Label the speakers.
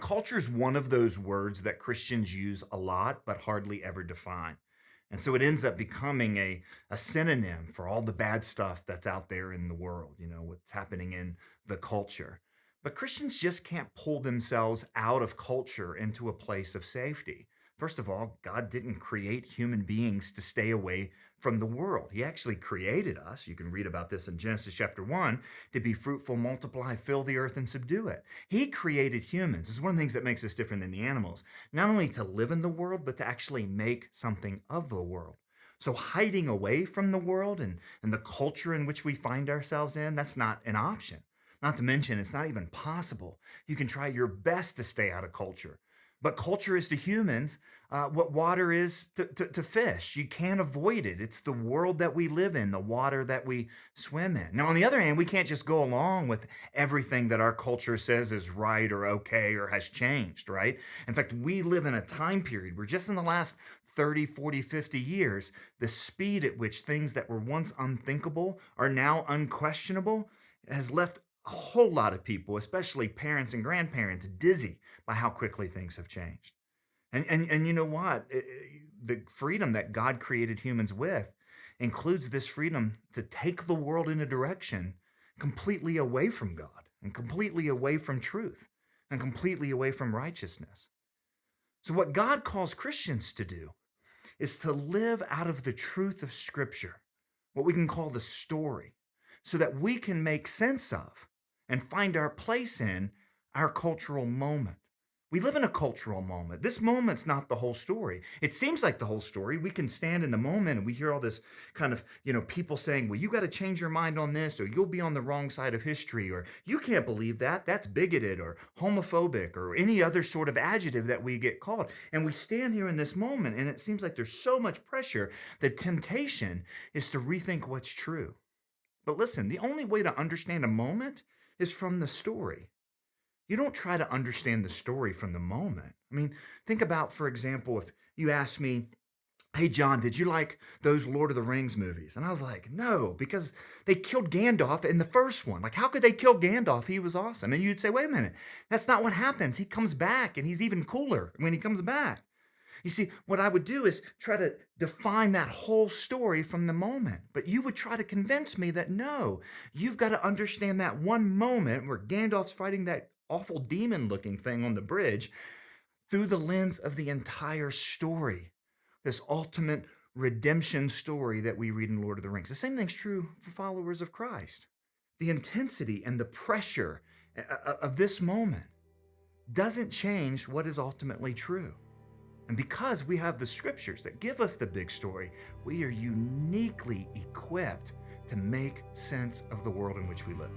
Speaker 1: Culture is one of those words that Christians use a lot, but hardly ever define. And so it ends up becoming a synonym for all the bad stuff that's out there in the world, what's happening in the culture. But Christians just can't pull themselves out of culture into a place of safety. First of all, God didn't create human beings to stay away from the world. He actually created us. You can read about this in Genesis chapter 1 to be fruitful, multiply, fill the earth, and subdue it. He created humans. It's one of the things that makes us different than the animals, not only to live in the world, but to actually make something of the world. So hiding away from the world and the culture in which we find ourselves in, that's not an option. Not to mention, it's not even possible. You can try your best to stay out of culture. But culture is to humans what water is to fish. You can't avoid it. It's the world that we live in, the water that we swim in. Now, on the other hand, we can't just go along with everything that our culture says is right or okay or has changed, right? In fact, we live in a time period where just in the last 30, 40, 50 years, the speed at which things that were once unthinkable are now unquestionable has left a whole lot of people, especially parents and grandparents, dizzy by how quickly things have changed. And you know what? The freedom that God created humans with includes this freedom to take the world in a direction completely away from God and completely away from truth and completely away from righteousness. So, what God calls Christians to do is to live out of the truth of Scripture, what we can call the story, so that we can make sense of and find our place in our cultural moment. We live in a cultural moment. This moment's not the whole story. It seems like the whole story. We can stand in the moment and we hear all this kind of, people saying, well, you got to change your mind on this, or you'll be on the wrong side of history, or you can't believe that. That's bigoted or homophobic or any other sort of adjective that we get called. And we stand here in this moment and it seems like there's so much pressure. The temptation is to rethink what's true. But listen, the only way to understand a moment is from the story. You don't try to understand the story from the moment. I mean, think about, for example, if you asked me, hey, John, did you like those Lord of the Rings movies? And I was like, no, because they killed Gandalf in the first one. Like, how could they kill Gandalf? He was awesome. And you'd say, wait a minute, that's not what happens. He comes back and he's even cooler when he comes back. You see, what I would do is try to define that whole story from the moment. But you would try to convince me that no, you've got to understand that one moment where Gandalf's fighting that awful demon looking thing on the bridge through the lens of the entire story, this ultimate redemption story that we read in Lord of the Rings. The same thing's true for followers of Christ. The intensity and the pressure of this moment doesn't change what is ultimately true. And because we have the scriptures that give us the big story, we are uniquely equipped to make sense of the world in which we live.